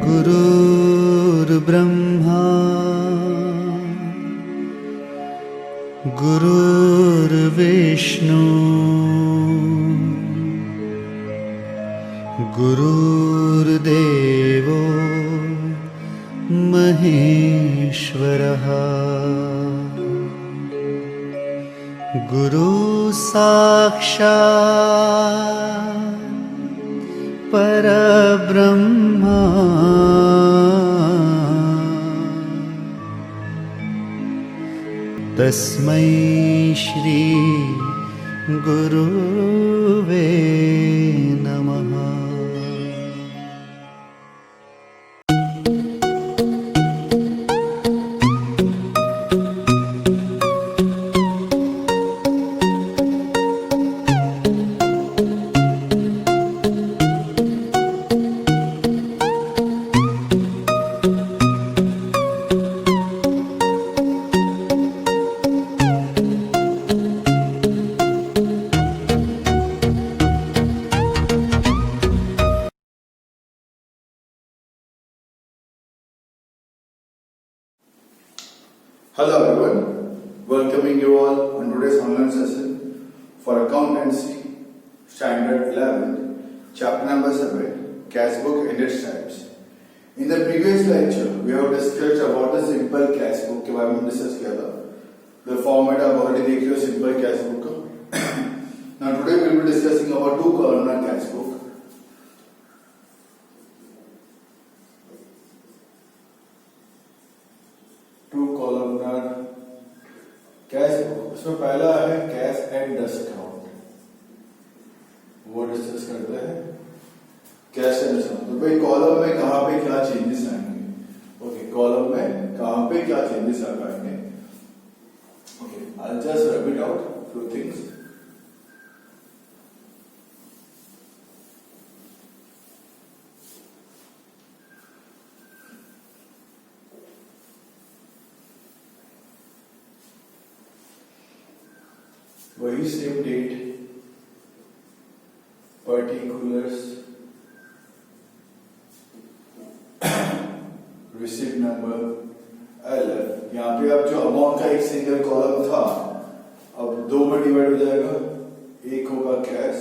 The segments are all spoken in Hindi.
गुरुर्ब्रह्मा गुरुर्विष्णु गुरुर्देवो महेश्वरः गुरु साक्षात् परब्रह्मा तस्मै श्री गुरुवे नमः। Hello everyone, welcoming you all on today's online session for Accountancy Standard 11, Chapter number 7, Cash Book and its types. In the previous lecture, we have discussed about the simple cash book के बारे में डिस्कस किया था. The format आप already देख रहे हो simple cash book का. Now today we will be discussing about two columnar cash book. Cash book. उसमें पहला है कैश एंड डिस्काउंट, वो डिस्कस करते हैं. कैश एंड डिस्काउंट तो भाई कॉलम में कहां पे क्या चेंजेस आएंगे. ओके, कॉलम में कहां पे क्या चेंजेस आएंगे. Okay, I will just repeat out few things. वही same date, particulars, receipt number, LF. यहाँ पे अब जो अमाउंट का एक सिंगल कॉलम था अब दो में डिवाइड हो जाएगा. एक होगा कैश,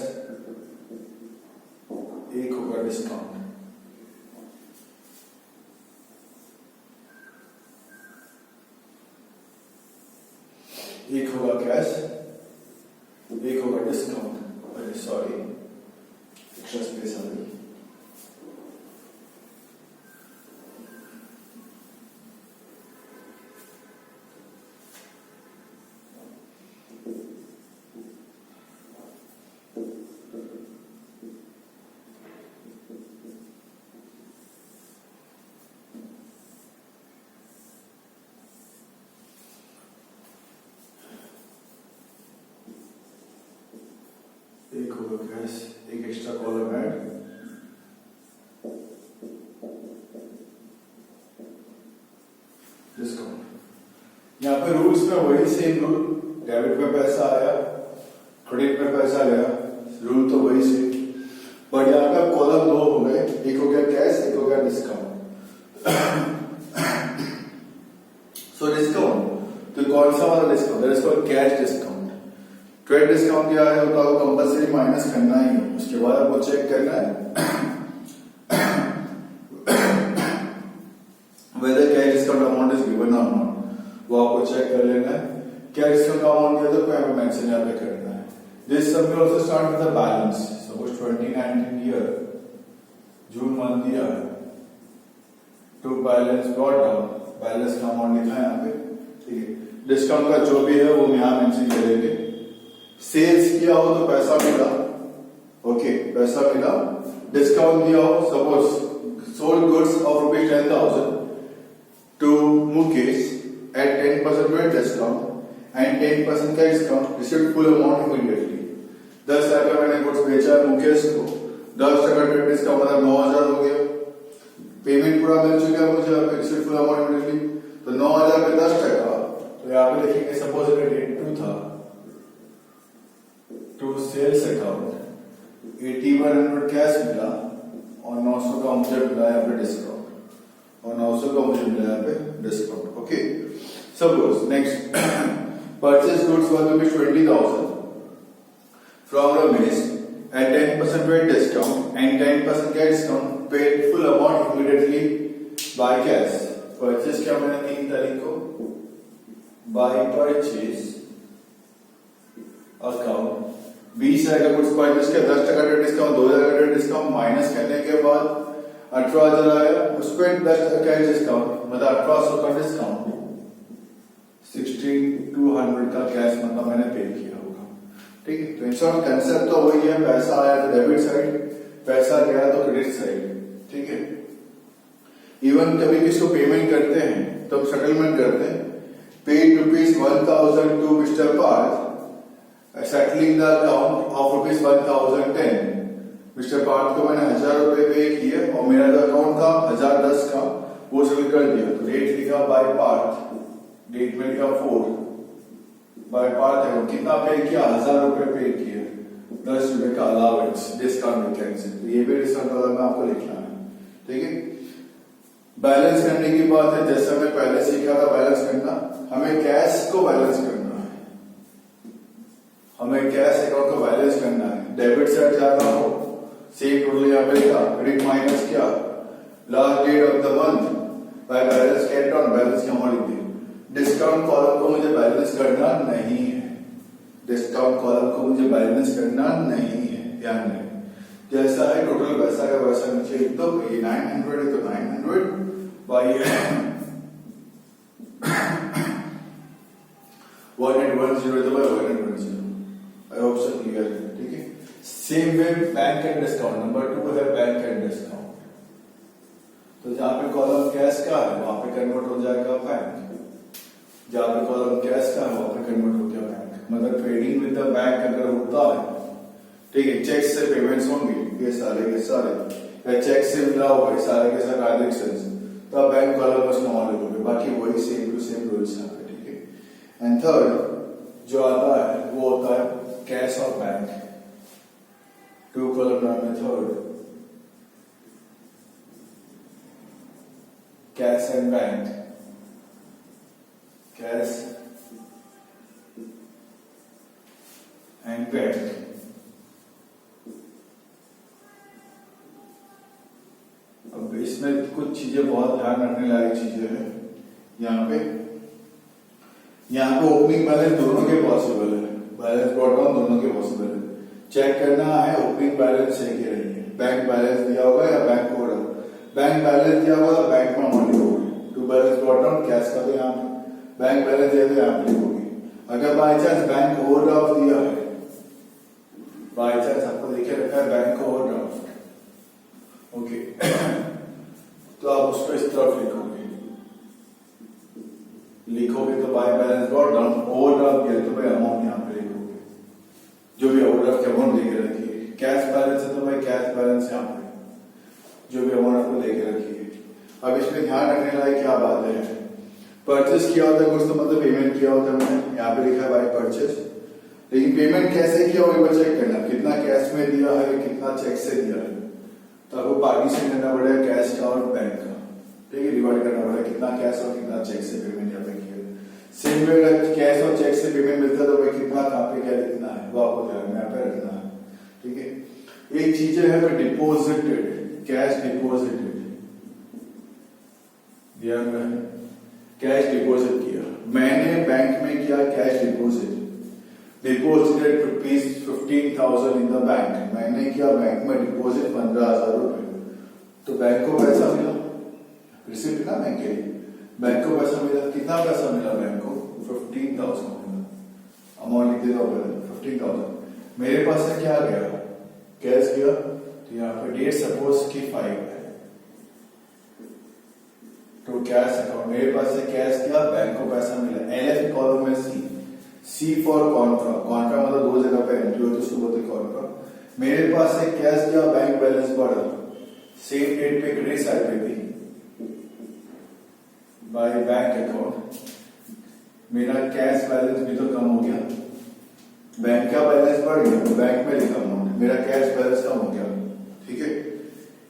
एक होगा डिस्काउंट. एक होगा कैश, एक होगा डिस्काउंट. अरे सॉरी, एक्स्ट्रा स्पेस आ गई. एक होगा कैश, एक एक्स्ट्रा कॉलम ऐड. डिस्काउंट. यहाँ पे रूल्स में वही सेम रूल. डेबिट में पैसा आया, क्रेडिट में पैसा गया, रूल तो वही सेम. बट यहाँ पे कॉलम दो हो गए. एक हो गया कैश, एक हो गया डिस्काउंट. सो डिस्काउंट तो कौन सा वाला discount? That is called cash discount. Trade discount क्या है, तो आपको कंपल्सरी माइनस करना ही है. उसके बाद आपको चेक करना है whether cash discount amount is given और नॉट. वो आपको चेक कर लेना है. कैश डिस्काउंट का अमाउंट दिया तो यहाँ पे मेंशन यहाँ पे करना है. दिस सब में also start with the balance. Suppose 2019 year June month दिया है, to balance brought down, balance का अमाउंट लिखा है यहाँ पे. ठीक है, डिस्काउंट का जो भी है वो यहाँ मेंशन करेंगे. सेल्स किया हो तो पैसा मिला. ओके, पैसा मिला. डिस्काउंट दिया हो, suppose sold goods of ₹10,000 to Mukesh at 10% वेट डिस्काउंट एंड 10% का discount. Received full amount immediately. 10,000 का मैंने गुड्स बेचा है मुकेश को. 10% वेट डिस्काउंट मतलब 9,000 हो गया. पेमेंट पूरा मिल चुका है मुझे. Received full amount immediately. तो 9,000 पे 10%. तो यहाँ पे लिखेंगे सपोज डेट 2 था, टू सेल्स अकाउंट 8100 कैश मिला और 900 का मुझे मिला यहाँ पे डिस्काउंट. और 900 का मुझे मिला यहाँ पे discount. Okay, suppose next purchase goods worth ₹20,000 from Ramesh at 10% weight discount and 10% का discount, paid full amount immediately by cash. Purchase क्या मैंने 3 तारीख को by purchase account 20,000 का गुड्स परचेज किया, 10% डिस्काउंट, 2,000 का डिस्काउंट माइनस करने के बाद 18,000 आया, उस पर 10% का डिस्काउंट, मतलब 1800 का डिस्काउंट, 16,200 का कैश मतलब मैंने पे किया होगा. ठीक है, तो इंश्योर कंसेप्ट तो वही है, पैसा आया तो डेबिट साइड, पैसा गया तो क्रेडिट साइड. ठीक है, इवन कभी किसको पेमेंट करते हैं तो सेटलमेंट करते हैं, paid ₹1,000 to Mr. Parth, settling the account of ₹1,010. Mister Parth को मैंने 1,000 रुपए पे किए और मेरा जो अकाउंट था 1,010 का वो सेटल कर दिया. तो डेट लिखा बाय पार्थ, डेट में लिखा 4 बाय पार्थ है, कितना पे किया, 1,000 रुपए पे किए, 10 रुपए का अलाउंस डिस्काउंट वैकेंसी. तो ये भी डिस्काउंट वाला में आपको लिखना है. ठीक है, बैलेंस करने की बात है, जैसे हमने पहले सीखा था बैलेंस करना, हमें कैश को बैलेंस करना है, हमें कैश अकाउंट को बैलेंस करना है. डेबिट साइड ज्यादा हो, सेम टोटल यहाँ पे लिखा, क्रेडिट माइनस क्या, last date of the month by balance कैट डाउन, बैलेंस यहाँ लिख दिया. डिस्काउंट कॉलम को मुझे बैलेंस करना नहीं है, डिस्काउंट कॉलम को मुझे बैलेंस करना नहीं है, ध्यान रहे. जैसा है टोटल वैसा का वैसा नीचे लिख दो. ये 900 है तो 900 बाई 110 तो by 110. I hope so clear है. ठीक है, same way bank and discount, number 2 है बैंक एंड डिस्काउंट. तो जहां पे कॉलम कैश का है वहां पे कन्वर्ट हो जाएगा बैंक, जहां पे कॉलम कैश का है वहां पे कन्वर्ट हो गया बैंक. मतलब ट्रेडिंग विद द बैंक अगर होता है, ठीक है, चेक से पेमेंट्स होंगे ये सारे के सारे, या चेक से मिला होगा सारे के सारे ट्रांजेक्शंस, तो आप बैंक कॉलम में स्मॉल लिखोगे, बाकी वही सेम टू सेम रूल्स यहाँ पे. ठीक है, एंड थर्ड जो आता है वो होता है कैश और bank. 2 column method, cash and bank, cash and bank. अब इसमें कुछ चीजें बहुत ध्यान रखने लायक चीजें हैं. यहाँ पे ओपनिंग बैलेंस दोनों के पॉसिबल है, बैलेंस ब्रॉट डाउन दोनों के पॉसिबल है. चेक करना है ओपनिंग बैलेंस है कि नहीं है, बैंक बैलेंस दिया होगा या बैंक कोड, बैंक बैलेंस दिया होगा तो बैंक में अमाउंट लिखोगे. To balance brought down cash का तो यहाँ पे, बैंक बैलेंस दिया तो यहाँ पे लिखोगे. अगर बाई चांस बैंक ओवरड्राफ्ट दिया है, बाई चांस आपको देखे रखा है बैंक ओवरड्राफ्ट, ओके, तो आप उसको इस तरफ लिखोगे तो by balance brought down, overdraft किया तो भाई अमाउंट यहाँ पे लिखोगे, जो भी ओवरड्राफ्ट की अमाउंट देके रखी है. कैश बैलेंस है तो भाई कैश बैलेंस यहाँ पे जो भी अमाउंट आपको देके रखी है. अब इसमें ध्यान रखने लायक क्या बात है, परचेज किया होता है कुछ तो मतलब पेमेंट किया होता है, मैंने यहाँ पे लिखा है बाय परचेज, लेकिन पेमेंट कैसे किया वो चेक करना, कितना कैश में दिया है कितना चेक से दिया है. तो आपको पार्टीशन करना पड़ेगा कैश का और बैंक का. ठीक है, डिवाइड करना पड़ेगा कितना कैश और कितना चेक से पेमेंट यहाँ पे किया. सेम वे कैश और चेक से पेमेंट मिलता है तो भाई कितना कहाँ पे क्या लिखना है वो आपको ध्यान में यहाँ पे रखना है. ठीक है, एक चीज है डिपोजिटेड, कैश डिपोजिटेड, ध्यान में कैश डिपोजिट किया, मैंने बैंक में किया cash deposit, deposited ₹15,000 in the bank, मैंने किया बैंक में डिपोजिट 15,000 रुपए, तो बैंक को पैसा मिला, रिसिप्ट ना बैंक के लिए, बैंक को पैसा मिला. कितना पैसा मिला बैंक को, 15,000 मिला. अमाउंट लिख देता हूँ 15,000. मेरे पास से क्या गया, कैश गया, तो यहाँ पे डेट सपोज की 5 है, तो कैश अकाउंट मेरे पास से कैश गया, बैंक को पैसा मिला. LF कॉलम में सी फॉर कॉन्ट्रा, कॉन्ट्रा मतलब 2 जगह पे एंट्री होती है उसको बोलते कॉन्ट्रा. मेरे पास से कैश गया, बैंक बैलेंस बढ़ा, सेम डेट पे क्रेडिट साइड पे थी बाय बैंक अकाउंट, मेरा कैश बैलेंस भी तो कम हो गया, बैंक का बैलेंस बढ़ गया, बैंक में लिखा अमाउंट, मेरा कैश बैलेंस कम हो गया. ठीक है,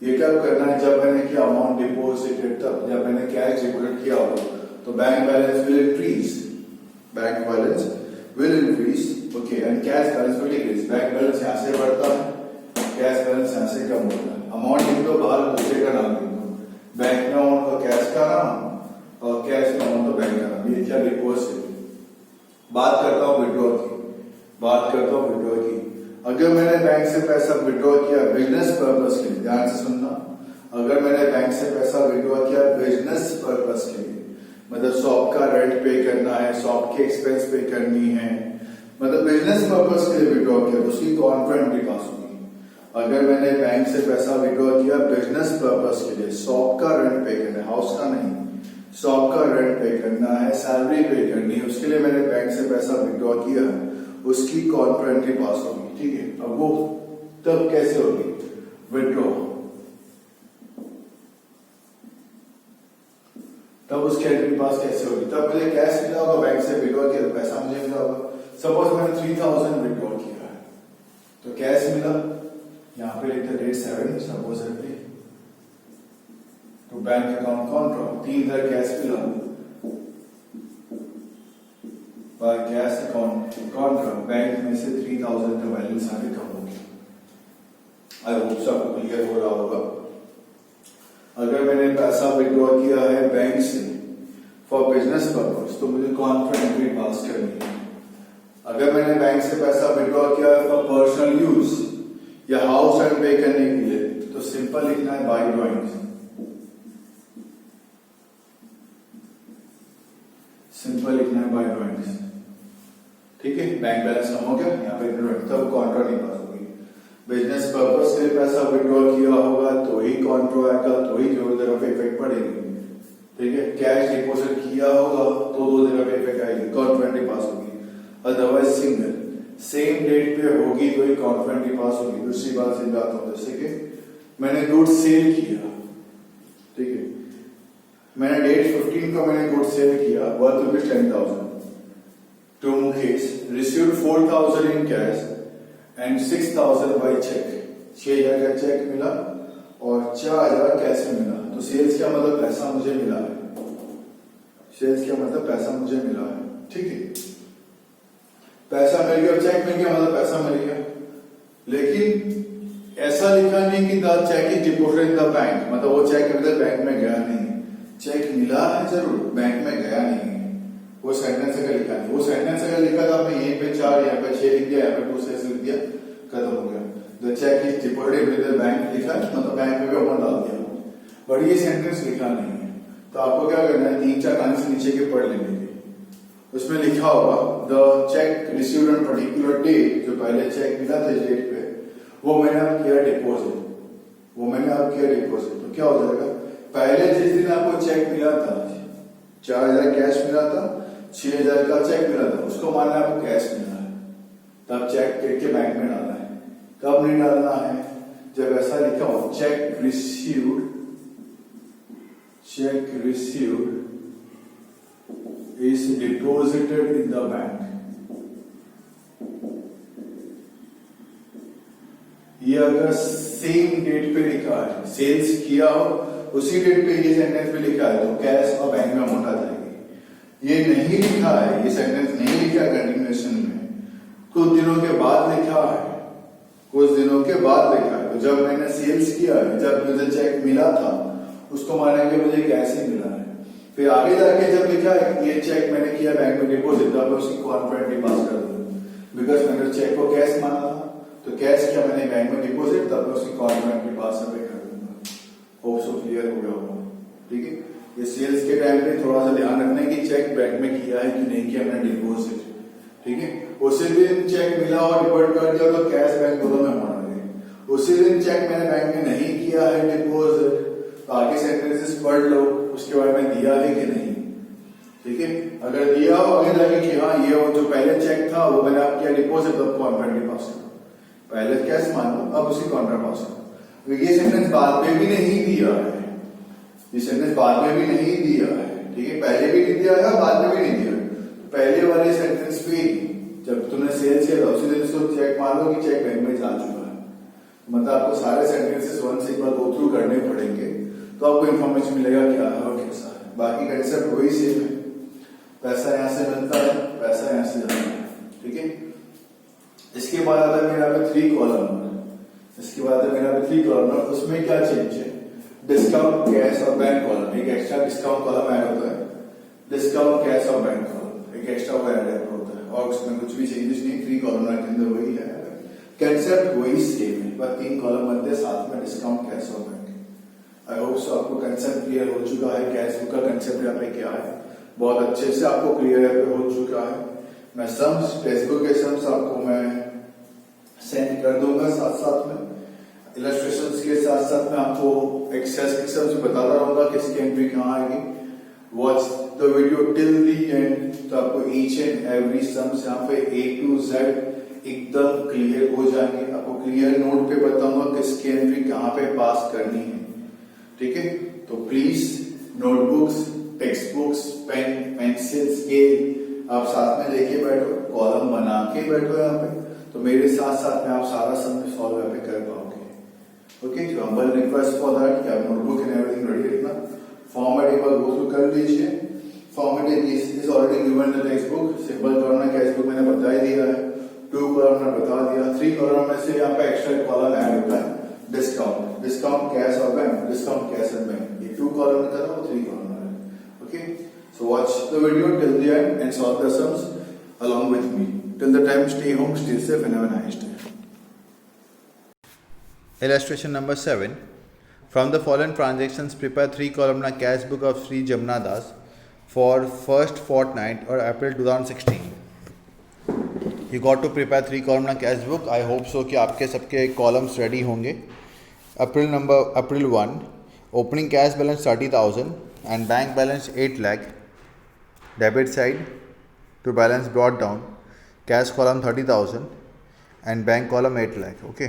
ये कब करना है? जब मैंने किया अमाउंट डिपोजिटेड, तब जब मैंने कैश डिपोजिट किया हो तो bank balance will increase, bank balance will increase, okay, and cash balance will decrease. Bank balance यहाँ से बढ़ता है, कैश बैलेंस यहाँ से कम होता है। अमाउंट लिख दो, बाहर दूसरे का नाम लिख दो, बैंक में अमाउंट का कैश का नाम और कैश में अमाउंट का बैंक का नाम। ये क्या डिपोजिट। बात करता हूँ विड्रॉ की, अगर मैंने बैंक से पैसा विड्रॉ किया बिजनेस पर्पस के लिए, ध्यान से सुनना, अगर मैंने बैंक से पैसा विड्रॉ किया बिजनेस पर्पस के लिए, मतलब शॉप का रेंट पे करना है, शॉप के एक्सपेंस पे करनी है, मतलब बिजनेस पर्पस के लिए विड्रॉ किया तो उसकी कॉन्ट्रेंट भी पास होगी। अगर मैंने बैंक से पैसा विड्रॉ किया बिजनेस पर्पस के लिए, शॉप का रेंट पे करना है, हाउस का नहीं, शॉप का रेंट पे करना है, सैलरी पे करनी है, उसके लिए मैंने बैंक से पैसा विड्रॉ किया, उसकी कॉन्ट्रेंट पास होगी, ठीक है। अब वो तब कैसे होगी? विड्रॉ, तब उसकी एंट्री पास कैसे होगी? तब मुझे कैश मिला होगा, बैंक से विड्रॉ किया तो पैसा मुझे मिला होगा। सपोज मैंने 3000 विड्रॉ किया है तो कैश मिला, यहाँ पे लिखते डेट 7 सपोज तो बैंक अकाउंट कॉन्ट्रा 3000 कैश मिला, by cash account Contra bank में से 3000 का बैलेंस आगे कम हो गया। आई होप सबको क्लियर हो रहा होगा। अगर मैंने पैसा विड्रॉ किया है बैंक से फॉर बिजनेस पर्पस तो मुझे कॉन्ट्रा एंट्री पास करनी है। अगर मैंने बैंक से पैसा विड्रॉ किया है फॉर पर्सनल यूज या हाउस रेंट पे करने के लिए तो सिंपल लिखना है बाय ड्रॉइंग, सिंपल लिखना है बाय ड्रॉइंग, ठीक है। बैंक बैलेंस कम हो गया, यहाँ पे तब कॉन्ट्रा नहीं पास होगी। बिजनेस पर्पस से पैसा विड्रॉ किया होगा तो ही कॉन्ट्रा आएगा, तो ही जो तरफ इफेक्ट पड़ेगी, ठीक है। कैश डिपोजिट किया होगा तो दो तरफ इफेक्ट आएगी, कॉन्ट्रा नहीं पास होगी। अदरवाइज सिंगल सेम डेट पे होगी तो ही कॉन्ट्रा नहीं पास होगी। दूसरी बात से बात हो, जैसे कि मैंने गुड सेल किया, ठीक है, मैंने डेट 15 को मैंने गुड सेल किया worth rupees 10,000 to Mukesh, received 4,000 in cash and 6,000 by check। 6,000 का चेक मिला और 4,000 कैश में मिला, तो सेल्स क्या मतलब पैसा मुझे मिला है, सेल्स क्या मतलब पैसा मुझे मिला है, ठीक है। पैसा मिल गया, चेक मिल गया मतलब पैसा मिल गया, लेकिन ऐसा लिखा नहीं कि the cheque is deposited in the bank, मतलब वो चेक मतलब बैंक में गया नहीं, चेक मिला है जरूर, बैंक में गया नहीं, वो सेंटेंस अगर लिखा नहीं। वो सेंटेंस अगर लिखा था आपने यहीं पे 4 यहाँ पे 6 लिख दिया, यहाँ पे 2 6 लिख दिया, खत्म हो गया। The cheque is deposited with the bank लिखा मतलब बैंक में भी अमाउंट डाल दिया, बट ये सेंटेंस लिखा नहीं है। तो आपको क्या करना है, 3-4 लाइन से नीचे के पढ़ लेंगे, उसमें लिखा होगा the cheque received on particular date, जो पहले चेक मिला था इस डेट पे वो मैंने अब किया डिपोजिट, वो मैंने अब किया डिपोजिट, तो क्या हो जाएगा, पहले जिस दिन आपको चेक मिला था 4,000 कैश मिला था, 6,000 का चेक मिला था, उसको मानना आपको कैश मिला है, तब चेक करके बैंक में डालना है। कब नहीं डालना है, जब ऐसा लिखा हो check received is deposited in the bank, ये अगर सेम डेट पे लिखा है, सेल्स किया हो उसी डेट पे ये सेंटेंस पे लिखा है तो कैश और बैंक में अमाउंट आ जाएगी। ये नहीं लिखा है, ये सेंटेंस नहीं लिखा कंटिन्यूएशन में, कुछ दिनों के बाद लिखा है, कुछ दिनों के बाद लिखा है, तो जब मैंने सेल्स किया है, जब मुझे चेक मिला था उसको मानेंगे मुझे कैश ही मिला है। फिर आगे जाके जब लिखा है ये चेक मैंने किया बैंक में डिपोजिट, तो आप उसकी कॉन्फिडेंटली पास कर दो, बिकॉज मैंने चेक को कैश माना था, तो कैश किया मैंने बैंक में डिपोजिट, तब मैं उसकी कॉन्फिडेंटली पास कर दूंगा। होप सो क्लियर हो गया होगा, ठीक है। ये सेल्स के टाइम पे थोड़ा सा ध्यान रखना है कि चेक बैंक में किया है कि नहीं किया मैंने डिपोजिट, ठीक है। उसी दिन चेक मिला और डिपोजिट कर दिया तो कैश बैंक दोनों में होना है। उसी दिन चेक मैंने बैंक में नहीं किया है डिपोजिट, तो आगे सेंटेंसेस पढ़ लो, उसके बाद में दिया है कि नहीं, ठीक है। अगर दिया हो आगे जाके कि हाँ ये वो जो पहले चेक था वो मैंने आप किया डिपोजिट, तब कॉन्फिडेंटली पास करो, पहले कैश मान लो अब उसी कॉन्ट्रा पास करो। ये सेंटेंस बाद में भी नहीं दिया है, ये सेंटेंस बाद में भी नहीं दिया है, ठीक है, पहले भी नहीं दिया है बाद में भी नहीं दिया है। तो पहले वाले सेंटेंस पे जब तुमने सेल्स किया था उसी दिन उसको चेक मान लो कि चेक बैंक में जा चुका है, मतलब आपको सारे सेंटेंसेस वन से एक बार गो थ्रू करने पड़ेंगे, तो आपको इन्फॉर्मेशन मिलेगा क्या है और कैसा है। बाकी कंसेप्ट वही सेम है, पैसा यहाँ से मिलता है, पैसा यहाँ से जाता है, ठीक है। इसके बाद आता है मेरा पे 3 कॉलम, इसके बाद है मेरा पे 3 कॉलम, उसमें क्या चेंज है, डिस्काउंट, कैश और बैंक कॉलम। एक एक्स्ट्रा डिस्काउंट कॉलम ऐड होता है, डिस्काउंट, कैश और बैंक कॉलम एक एक्स्ट्रा वो ऐड होता है, और उसमें कुछ भी चेंजेस नहीं। 3 कॉलम के अंदर वही है, कंसेप्ट वही सेम है, बस 3 कॉलम बनते हैं, साथ में डिस्काउंट, कैश और बैंक। आई होप सो आपको कंसेप्ट क्लियर हो चुका है, कैश बुक का कंसेप्ट यहाँ पे क्या है, बहुत अच्छे से आपको क्लियर हो चुका है। मैं सम्स, टेक्स्ट बुक के सम्स आपको मैं सेंड कर दूंगा, साथ साथ में इलस्ट्रेशंस के साथ साथ में आपको एक्सेस के सम्स बताता रहूंगा किसकी एंट्री कहाँ आएगी। Watch the video till the and, तो आपको ईच एंड एवरी सम्स यहाँ पे A to Z एकदम क्लियर हो जाएंगे। आपको क्लियर नोट पे बताऊंगा किसकी एंट्री कहाँ पे पास करनी है, ठीक है। तो please notebooks, text books, pen, pencil, scale आप साथ में लेके बैठो, कॉलम बना के बैठो यहाँ पे, तो मेरे साथ साथ में आप सारा सम सॉल्व यहाँ पे कर पाओगे। ओके, तो हम्बल रिक्वेस्ट फॉर दैट कि आप नोटबुक एंड एवरीथिंग रेडी रखना। फॉर्मेट एक बार गो थ्रू कर लीजिए। Format is already given in the text book. Simple column का टेक्स्ट बुक मैंने बता ही दिया है, 2 कॉलम में बता दिया। 3 कॉलम में से यहाँ पे एक्स्ट्रा कॉलम ऐड होता है, डिस्काउंट, डिस्काउंट, कैश और bank, discount, cash and bank. ये 2 कॉलम में था, 3 कॉलम में। Okay, so watch the video till the end and solve the sums along with me. Till the time, stay home, stay safe and have a nice day. Illustration number 7. From the following transactions, prepare 3 columnar cash book of Sri Jamna Das for first fortnight or April 2016. You got to prepare 3 columnar cash book. I hope so कि आपके सबके columns ready होंगे. April 1, opening cash balance 30,000 and bank balance 8 lakh. Debit side to balance brought down, cash column 30,000 and bank column 8 lakh. Okay.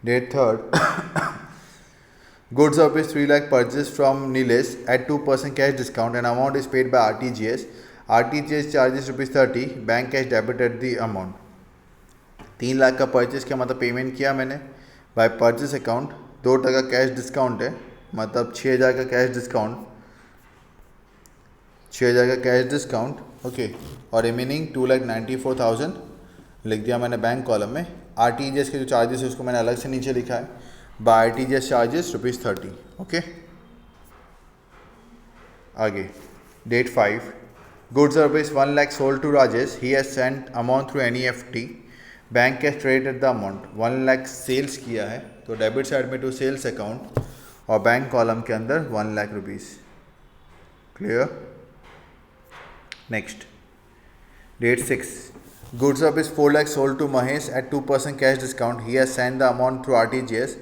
Date 3rd. Goods of rupees 3 lakh purchased from Nilesh at 2% cash discount and amount is paid by RTGS. RTGS charges rupees 30, bank cash debited the amount. 3 lakh का परचेज किया, मतलब पेमेंट किया मैंने bye purchase account, 2% cash discount है, मतलब 6,000 का कैश डिस्काउंट, 6,000 का कैश डिस्काउंट। ओके, और रिमेनिंग 2,94,000 लिख दिया मैंने बैंक कॉलम में। RTGS के जो चार्जेस है उसको मैंने अलग से नीचे लिखा है, by RTGS charges rupees 30। Okay, आगे date 5, goods are rupees 1 lakh sold to Rajesh, he has sent amount through NEFT, bank cash credited the amount. 1 lakh sales किया है, तो डेबिट साइड में टू सेल्स अकाउंट और बैंक कॉलम के अंदर 1 lakh rupees. Clear. Next, date 6. Goods of is 4 lakh sold to Mahesh at 2% cash discount. He has sent the amount through RTGS.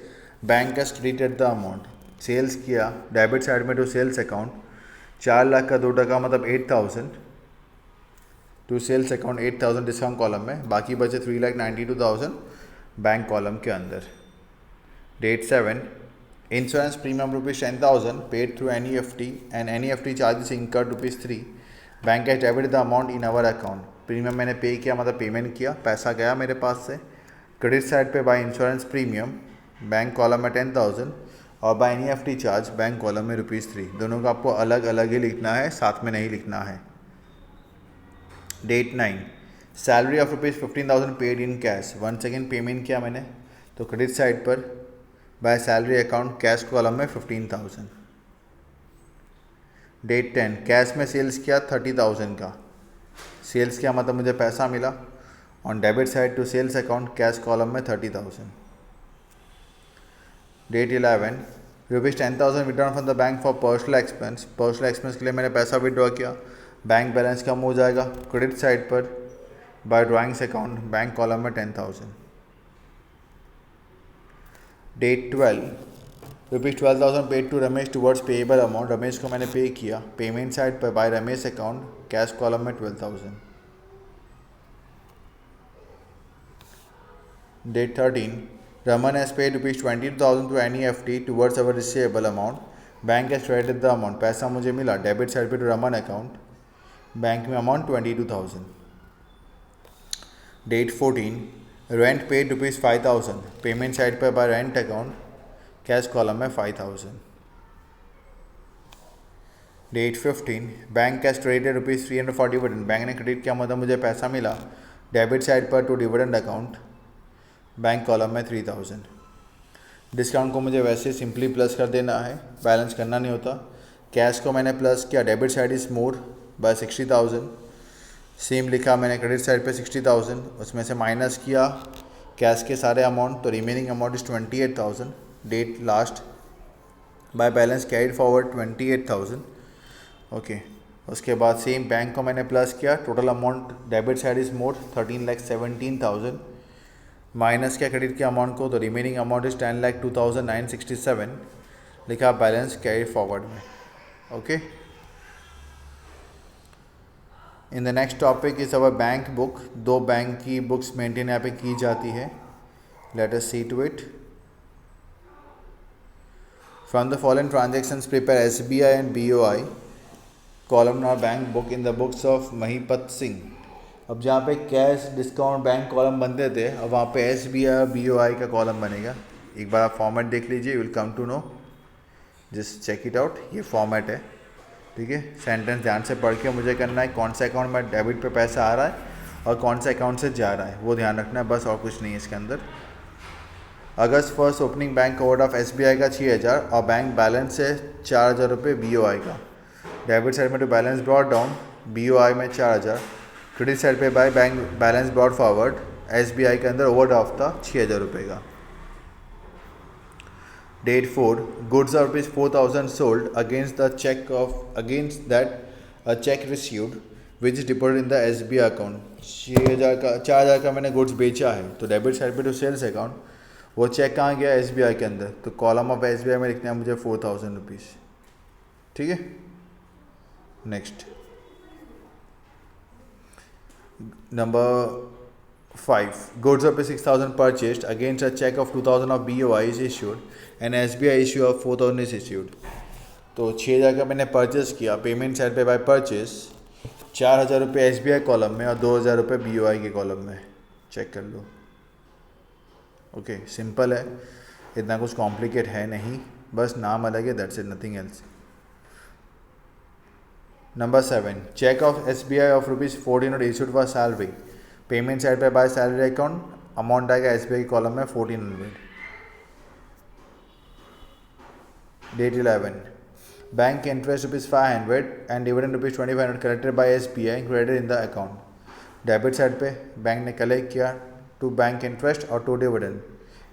Bank has credited the amount. Sales किया, डेबिट साइड में टू सेल्स अकाउंट, 4 लाख का 2% मतलब 8,000 to sales account, 8,000 discount column में, बाकी बचे 3,92,000 बैंक कॉलम के अंदर। Date 7. Insurance premium rupees 10,000 paid through NEFT and NEFT charges incurred rupees 3, bank cash debit the amount in our account. Premium मैंने पे किया, मतलब पेमेंट किया, पैसा गया मेरे पास से। क्रेडिट साइड पे by insurance premium, bank column में 10,000 और by NEFT charge bank column में रुपीज़ 3। दोनों को आपको अलग अलग ही लिखना है, साथ में नहीं लिखना है। Date 9. Salary of rupees 15,000 paid in cash, 1 second payment किया मैंने, तो क्रेडिट साइड पर by salary account cash column में 15,000। डेट 10. कैश में सेल्स किया 30,000 का, सेल्स किया मतलब मुझे पैसा मिला। On debit side to sales account cash column में 30,000। Date 11. Rupees 10,000 withdrawn from the bank for personal expense, personal expense के लिए मैंने पैसा विड्रॉ किया, बैंक बैलेंस कम हो जाएगा। क्रेडिट साइड पर by drawings account bank column में 10,000। Date 12. Rupees 12,000 paid to Ramesh towards payable amount, Ramesh को मैंने पे किया, पेमेंट साइड पर by Ramesh account cash column में 12,000। Date 13. Raman has paid rupees 22,000 to NEFT towards our receivable amount, bank has credited the amount, पैसा मुझे मिला, डेबिट साइड पे टू रमन अकाउंट, बैंक में amount 22,000। Date 14. Rent paid ₹5,000, payment side पर by rent account, cash column में 5,000. Date 15, bank cash credited ₹300 for dividend, bank ने क्रेडिट किया मतलब मुझे पैसा मिला. डेबिट साइड पर to dividend account, bank column में 3,000. डिस्काउंट को मुझे वैसे सिंपली प्लस कर देना है, बैलेंस करना नहीं होता. कैश को मैंने प्लस किया, debit side is more by 60,000. Same लिखा मैंने क्रेडिट साइड पे 60,000, उसमें से माइनस किया कैश के सारे अमाउंट, तो remaining amount is 28,000. Date last by balance carried forward 28,000. Okay, उसके बाद सेम बैंक को मैंने प्लस किया, total amount debit side is more 13,17,000. Minus किया क्रेडिट के अमाउंट को, तो रिमेनिंग अमाउंट इज़ 10,02,967. लिखा बैलेंस कैरी फॉरवर्ड में. Okay, in the next topic is our bank book. 2 bank की बुक्स मेंटेन यहाँ पे की जाती है. Let us see to it. From the following transactions prepare SBI and BOI columnar bank book in the books of Mahipat Singh. अब जहाँ पे कैश डिस्काउंट बैंक कॉलम बनते थे, अब वहाँ पे SBI और BOI का कॉलम बनेगा. एक बार आप फॉर्मेट देख लीजिए, you will come to know, just check it out. ये फॉर्मेट है, ठीक है. सेंटेंस ध्यान से पढ़ के मुझे करना है, कौन सा अकाउंट में डेबिट पे पैसा आ रहा है और कौन सा अकाउंट से जा रहा है, वो ध्यान रखना है, बस और कुछ नहीं है इसके अंदर. अगस्त 1 opening bank code of SBI का 6,000 और बैंक बैलेंस है 4,000 रुपये BOI का. डेबिट साइड में तो बैलेंस ब्रॉड डाउन, BOI में 4,000. क्रेडिट साइड पे by bank balance brought forward, SBI के अंदर ओवरड्राफ्ट था 6,000 रुपये का. Date 4, goods are ₹4,000 sold against that a check received which is deposited in the SBI account. 4,000 का मैंने गुड्स बेचा है, तो डेबिट साइड पे तो सेल्स अकाउंट, वो चेक कहाँ गया SBI के अंदर, तो कॉलम ऑफ SBI में लिखना है मुझे 4,000 रुपीज़. ठीक है. Next number 5, goods of ₹6,000 purchased against a check of 2,000 of BOI is issued and SBI issue of 4,000 is issued. तो 6,000 का मैंने परचेस किया, पेमेंट साइड पे बाय परचेस 4,000 रुपये SBI कॉलम में और 2,000 रुपये BOI के कॉलम में. चेक कर लो. ओके, सिंपल है, इतना कुछ कॉम्प्लिकेट है नहीं, बस नाम अलग है, that's it, nothing else. Number 7, cheque of SBI of ₹1,400 issued for salary. Payment side पे बाय सैलरी अकाउंट, अमाउंट आएगा SBI कॉलम में 1,400. Date 11, bank interest ₹500 and dividend ₹2,500 collected by SBI credit in the account. Debit side पे बैंक ने कलेक्ट किया टू बैंक इंटरेस्ट और टू डिविडेंड,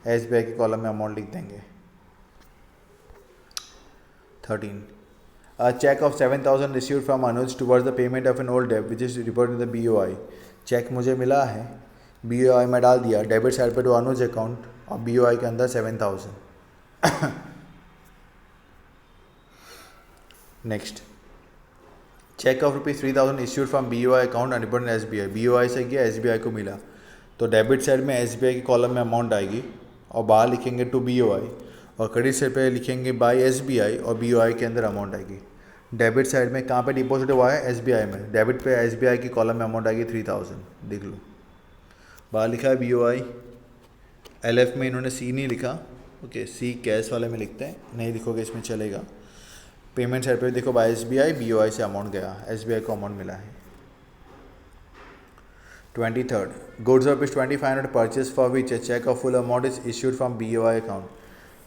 SBI के कॉलम में अमाउंट लिख देंगे. 13, a check of 7,000 received from Anuj towards the payment of an old debt which is reported in the BOI. Cheque मुझे मिला है, BOI में डाल दिया, डेबिट साइड पे टू अनुज अकाउंट और BOI के अंदर 7,000. Next, cheque of ₹3,000 issued from BOI account and reported SBI. BOI से गया, SBI को मिला, तो डेबिट साइड में SBI के कॉलम में अमाउंट आएगी और बाहर लिखेंगे टू BOI, और क्रेडिट साइड पे लिखेंगे बाय SBI और BOI के अंदर अमाउंट आएगी. डेबिट साइड में कहाँ पे डिपॉजिट हुआ है, SBI में, डेबिट पे SBI की कॉलम में अमाउंट आएगी 3,000. देख लो, बाहर लिखा है BOI, LF में इन्होंने C नहीं लिखा. ओके, C कैश वाले में लिखते हैं, नहीं लिखोगे इसमें चलेगा. पेमेंट साइड पे देखो बाय SBI, BOI से अमाउंट गया, SBI को अमाउंट मिला है. 23rd, goods of ₹2,500 purchase for which a cheque of full amount is issued from BOI account.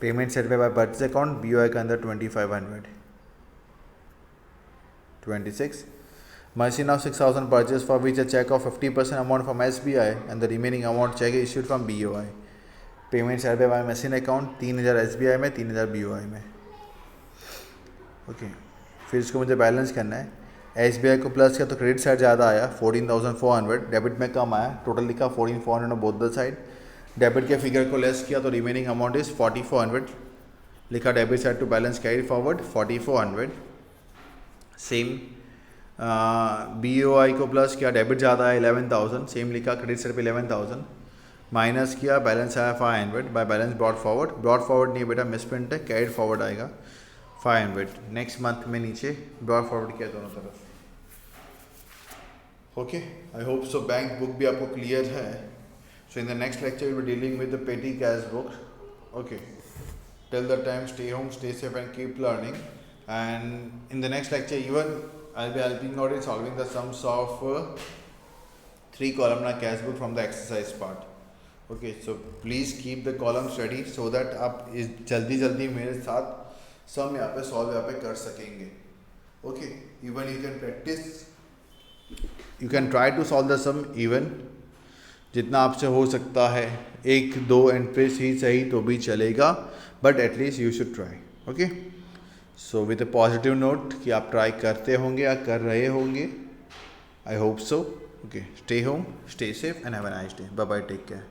Payment side पे बाय परचेज अकाउंट, BOI के अंदर 2,500. 26, machine of 6,000 purchase for which a check of 50% amount from SBI and the remaining amount check is issued from BOI. Payment side पे बाय मशीन अकाउंट 3,000 SBI में, 3,000 BOI में. ओके, फिर इसको मुझे बैलेंस करना है. SBI को प्लस किया तो क्रेडिट साइड ज़्यादा आया 14,400, डेबिट में कम आया, टोटल लिखा 14,400 बोथ द साइड. डेबिट के फिगर को लेस किया तो रिमेनिंग अमाउंट इज़ 4,400. लिखा debit side to balance carry forward 4,400. Same BOI को प्लस किया, डेबिट ज़्यादा है 11,000, सेम लिखा क्रेडिट साइड पे 11,000. माइनस किया, बैलेंस आया 500 बाय बैलेंस ब्रॉड फॉरवर्ड नहीं बेटा, मिसप्रिंट है, कैरिड फॉरवर्ड आएगा 500. नेक्स्ट मंथ में नीचे ब्रॉड फॉरवर्ड किया दोनों तरफ. ओके, आई होप सो बैंक बुक भी आपको क्लियर है. So in the next lecture, we'll be dealing with the petty cash book. Okay. Till the time, stay home, stay safe, and keep learning. And in the next lecture, even I'll be helping out in solving the sums of 3 columnar cash book from the exercise part. Okay, so please keep the columns ready so that आप इस जल्दी मेरे साथ सम यहाँ पे सॉल्व यहाँ पे कर सकेंगे. Okay, even you can practice, you can try to solve the sum even जितना आपसे हो सकता है 1-2 एंट्रीज ही सही तो भी चलेगा, but at least you should try. Okay, so with a positive note कि आप ट्राई करते होंगे या कर रहे होंगे. I hope so. Okay, stay home, stay safe and have a nice day. Bye bye, take care.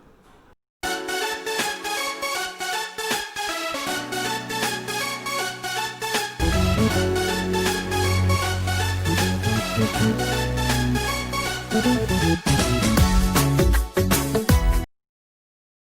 Thank you.